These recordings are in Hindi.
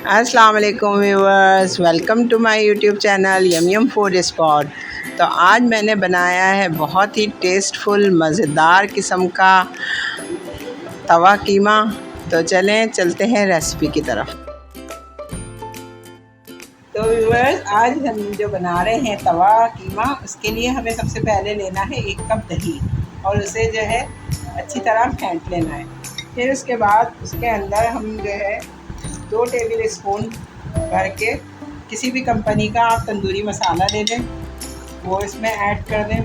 अस्सलाम वालेकुम viewers, welcome to my YouTube channel Yum Food Spot. तो आज मैंने बनाया है बहुत ही टेस्टफुल मज़ेदार किस्म का तवा कीमा। तो चलते हैं रेसिपी की तरफ। तो व्यूअर्स, आज हम जो बना रहे हैं तवा कीमा, उसके लिए हमें सबसे पहले लेना है 1 कप दही और उसे जो है अच्छी तरह फेंट लेना है। फिर उसके बाद उसके अंदर हम जो है 2 टेबल स्पून भर के किसी भी कंपनी का आप तंदूरी मसाला ले लें, वो इसमें ऐड कर दें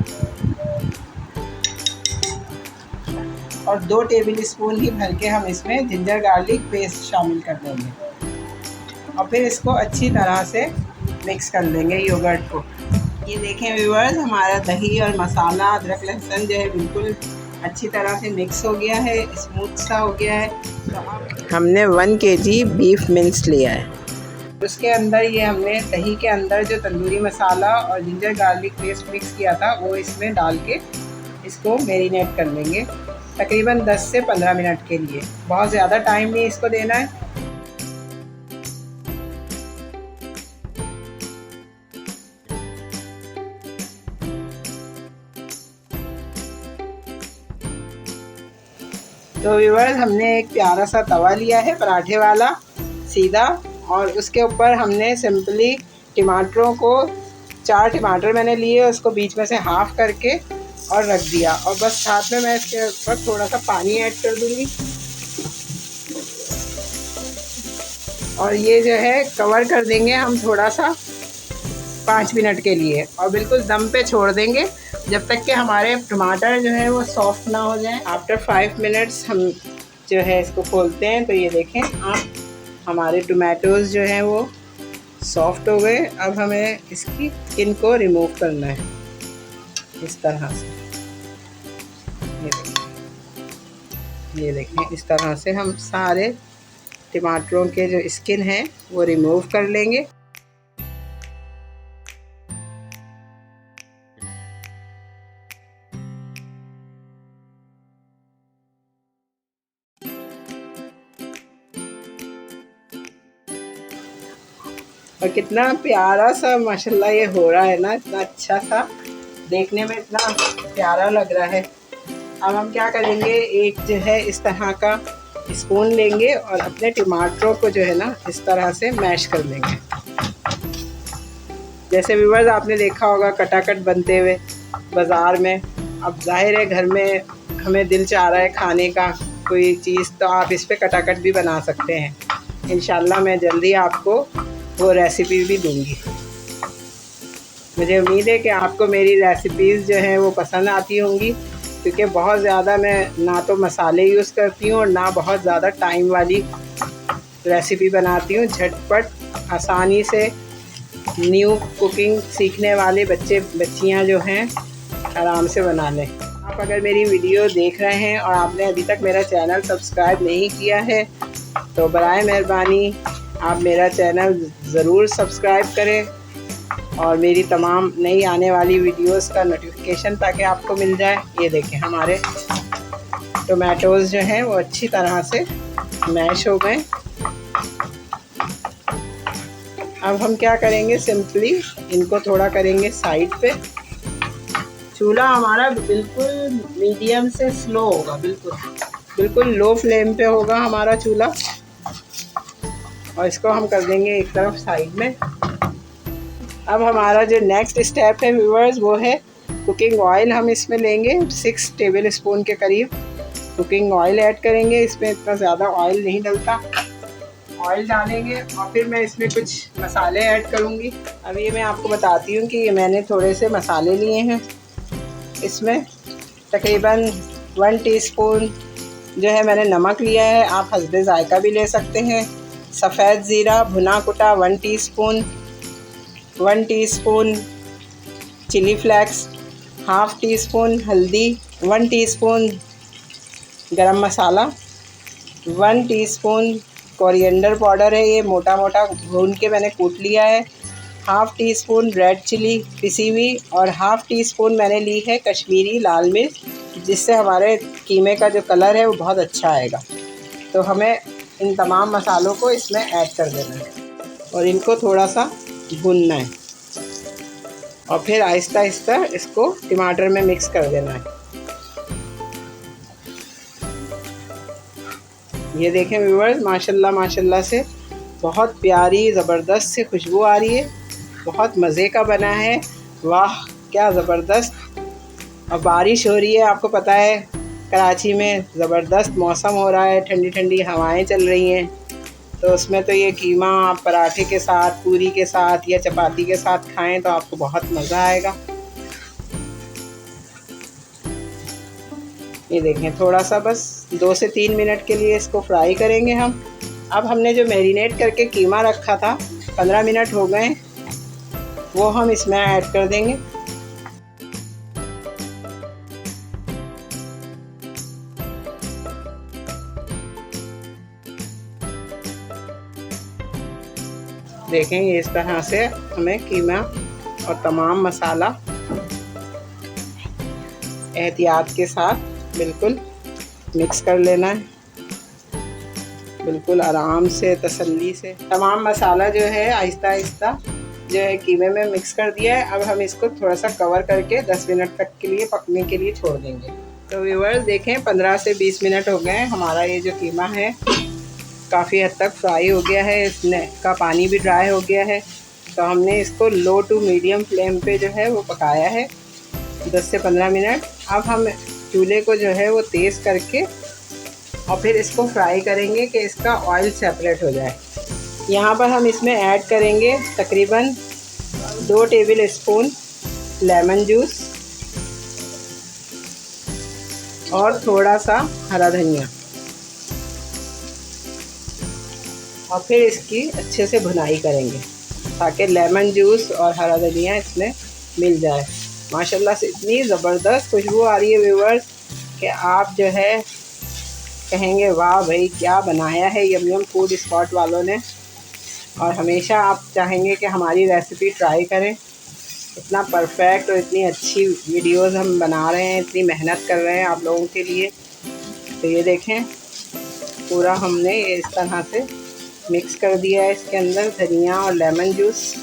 और 2 टेबल स्पून ही भर के हम इसमें जिंजर गार्लिक पेस्ट शामिल कर देंगे और फिर इसको अच्छी तरह से मिक्स कर लेंगे योगर्ट को। ये देखें व्यूअर्स, हमारा दही और मसाला अदरक लहसुन जो है बिल्कुल अच्छी तरह से मिक्स हो गया है, स्मूथ सा हो गया है। तो हमने 1 kg बीफ मिन्स लिया है। उसके अंदर ये हमने दही के अंदर जो तंदूरी मसाला और जिंजर गार्लिक पेस्ट मिक्स किया था वो इसमें डाल के इसको मैरिनेट कर लेंगे तकरीबन 10 से 15 मिनट के लिए। बहुत ज़्यादा टाइम नहीं इसको देना है। तो व्यूअर्स, हमने एक प्यारा सा तवा लिया है पराठे वाला सीधा, और उसके ऊपर हमने सिंपली टमाटरों को 4 टमाटर मैंने लिए, उसको बीच में से हाफ़ करके और रख दिया और बस साथ में मैं इसके ऊपर थोड़ा सा पानी ऐड कर दूँगी और ये जो है कवर कर देंगे हम थोड़ा सा 5 मिनट के लिए और बिल्कुल दम पे छोड़ देंगे जब तक कि हमारे टमाटर जो है वो सॉफ्ट ना हो जाए। आफ्टर 5 मिनट्स हम जो है इसको खोलते हैं तो ये देखें आप, हमारे टमाटोज़ जो हैं वो सॉफ्ट हो गए। अब हमें इसकी स्किन को रिमूव करना है इस तरह से। ये देखें इस तरह से हम सारे टमाटरों के जो स्किन है वो रिमूव कर लेंगे। और कितना प्यारा सा माशाल्लाह ये हो रहा है ना, इतना अच्छा सा देखने में इतना प्यारा लग रहा है। अब हम क्या करेंगे, एक जो है इस तरह का स्पून लेंगे और अपने टमाटरों को जो है ना इस तरह से मैश कर लेंगे। जैसे व्यूअर्स आपने देखा होगा कटाकट बनते हुए बाज़ार में। अब जाहिर है घर में हमें दिल चाह रहा है खाने का कोई चीज़, तो आप इस पर कटाकट भी बना सकते हैं। इंशाल्लाह मैं जल्दी आपको वो रेसिपी भी दूंगी। मुझे उम्मीद है कि आपको मेरी रेसिपीज़ जो हैं वो पसंद आती होंगी, क्योंकि बहुत ज़्यादा मैं ना तो मसाले यूज़ करती हूँ और ना बहुत ज़्यादा टाइम वाली रेसिपी बनाती हूँ। झटपट आसानी से न्यू कुकिंग सीखने वाले बच्चे बच्चियाँ जो हैं आराम से बना लें। आप अगर मेरी वीडियो देख रहे हैं और आपने अभी तक मेरा चैनल सब्सक्राइब नहीं किया है तो बराए मेहरबानी आप मेरा चैनल ज़रूर सब्सक्राइब करें और मेरी तमाम नई आने वाली वीडियोस का नोटिफिकेशन ताकि आपको मिल जाए। ये देखें हमारे टोमेटोज़ जो हैं वो अच्छी तरह से मैश हो गए। अब हम क्या करेंगे, सिंपली इनको थोड़ा करेंगे साइड पे। चूल्हा हमारा बिल्कुल मीडियम से स्लो होगा, बिल्कुल लो फ्लेम पे होगा हमारा चूल्हा। और इसको हम कर देंगे एक तरफ साइड में। अब हमारा जो नेक्स्ट स्टेप है व्यूअर्स वो है कुकिंग ऑयल। हम इसमें लेंगे 6 टेबल स्पून के करीब कुकिंग ऑयल ऐड करेंगे। इसमें इतना ज़्यादा ऑयल नहीं डलता। ऑयल डालेंगे और फिर मैं इसमें कुछ मसाले ऐड करूँगी। अब ये मैं आपको बताती हूँ कि ये मैंने थोड़े से मसाले लिए हैं। इसमें तकरीबन 1 टीस्पून जो है मैंने नमक लिया है, आप हस्बे ज़ायका भी ले सकते हैं। सफ़ेद ज़ीरा भुना कुटा 1 teaspoon, 1 teaspoon chili flakes, half teaspoon हल्दी, 1 टीस्पून गरम मसाला, 1 टीस्पून कोरिएंडर पाउडर है, ये मोटा मोटा भून के मैंने कूट लिया है। Half teaspoon red chili पिसी हुई और हाफ़ टी स्पून मैंने ली है कश्मीरी लाल मिर्च, जिससे हमारे कीमे का जो कलर है वो बहुत अच्छा आएगा। तो हमें इन तमाम मसालों को इसमें ऐड कर देना है और इनको थोड़ा सा भूनना है और फिर आहिस्ता आहिस्ता इसको टमाटर में मिक्स कर देना है। ये देखें व्यूअर्स, माशाल्लाह माशाल्लाह से बहुत प्यारी ज़बरदस्त से खुशबू आ रही है, बहुत मज़े का बना है। वाह क्या ज़बरदस्त। और बारिश हो रही है, आपको पता है कराची में ज़बरदस्त मौसम हो रहा है, ठंडी ठंडी हवाएं चल रही हैं, तो उसमें तो ये कीमा आप पराठे के साथ, पूरी के साथ या चपाती के साथ खाएं तो आपको बहुत मज़ा आएगा। ये देखें, थोड़ा सा बस 2 से 3 मिनट के लिए इसको फ्राई करेंगे हम। अब हमने जो मैरिनेट करके कीमा रखा था, 15 मिनट हो गए, वो हम इसमें ऐड कर देंगे। देखें ये इस तरह से हमें कीमा और तमाम मसाला एहतियात के साथ बिल्कुल मिक्स कर लेना है, बिल्कुल आराम से तसल्ली से। तमाम मसाला जो है आहिस्ता आहिस्ता जो है कीमे में मिक्स कर दिया है। अब हम इसको थोड़ा सा कवर करके 10 मिनट तक के लिए पकने के लिए छोड़ देंगे। तो व्यूअर्स देखें 15 से 20 मिनट हो गए, हमारा ये जो कीमा है काफ़ी हद तक फ्राई हो गया है, इसमें का पानी भी ड्राई हो गया है। तो हमने इसको लो टू मीडियम फ्लेम पे जो है वो पकाया है 10 से 15 मिनट। अब हम चूल्हे को जो है वो तेज़ करके और फिर इसको फ्राई करेंगे कि इसका ऑयल सेपरेट हो जाए। यहाँ पर हम इसमें ऐड करेंगे तकरीबन 2 टेबल स्पून लेमन जूस और थोड़ा सा हरा धनिया, और फिर इसकी अच्छे से भुनाई करेंगे ताकि लेमन जूस और हरा धनिया इसमें मिल जाए। माशाल्लाह से इतनी ज़बरदस्त खुशबू आ रही है व्यूअर्स कि आप जो है कहेंगे वाह भाई क्या बनाया है यम यम फूड स्पॉट वालों ने। और हमेशा आप चाहेंगे कि हमारी रेसिपी ट्राई करें। इतना परफेक्ट और इतनी अच्छी वीडियोस हम बना रहे हैं, इतनी मेहनत कर रहे हैं आप लोगों के लिए। तो ये देखें पूरा हमने इस तरह से मिक्स कर दिया है इसके अंदर धनिया और लेमन जूस,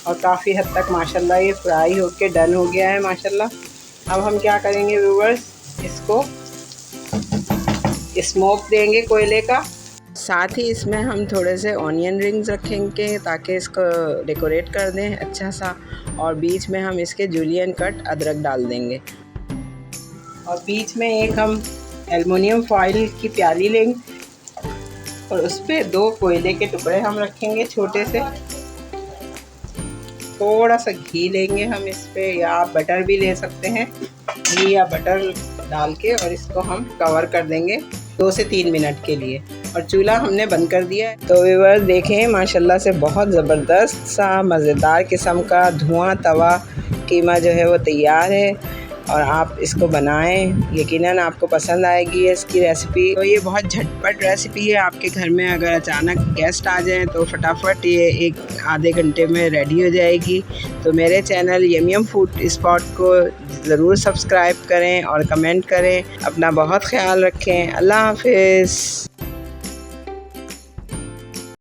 और काफ़ी हद तक माशाल्लाह ये फ्राई होके डन हो गया है माशाल्लाह। अब हम क्या करेंगे व्यूअर्स, इसको स्मोक देंगे कोयले का। साथ ही इसमें हम थोड़े से ऑनियन रिंग्स रखेंगे ताकि इसको डेकोरेट कर दें अच्छा सा, और बीच में हम इसके जूलियन कट अदरक डाल देंगे, और बीच में एक हम एल्युमिनियम फॉइल की प्याली लेंगे और उस पर 2 कोयले के टुकड़े हम रखेंगे छोटे से। थोड़ा सा घी लेंगे हम इस पे, या आप बटर भी ले सकते हैं, घी या बटर डाल के, और इसको हम कवर कर देंगे 2 से 3 मिनट के लिए, और चूल्हा हमने बंद कर दिया है। तो व्यूअर्स देखें माशाल्लाह से बहुत ज़बरदस्त सा मज़ेदार किस्म का धुआं तवा कीमा जो है वो तैयार है, और आप इसको बनाएं, यकीनन आपको पसंद आएगी इसकी रेसिपी। तो ये बहुत झटपट रेसिपी है, आपके घर में अगर अचानक गेस्ट आ जाएं तो फटाफट ये 1-आधे घंटे में रेडी हो जाएगी। तो मेरे चैनल यम यम फूड स्पॉट को ज़रूर सब्सक्राइब करें और कमेंट करें। अपना बहुत ख्याल रखें। अल्लाह हाफ़िज़।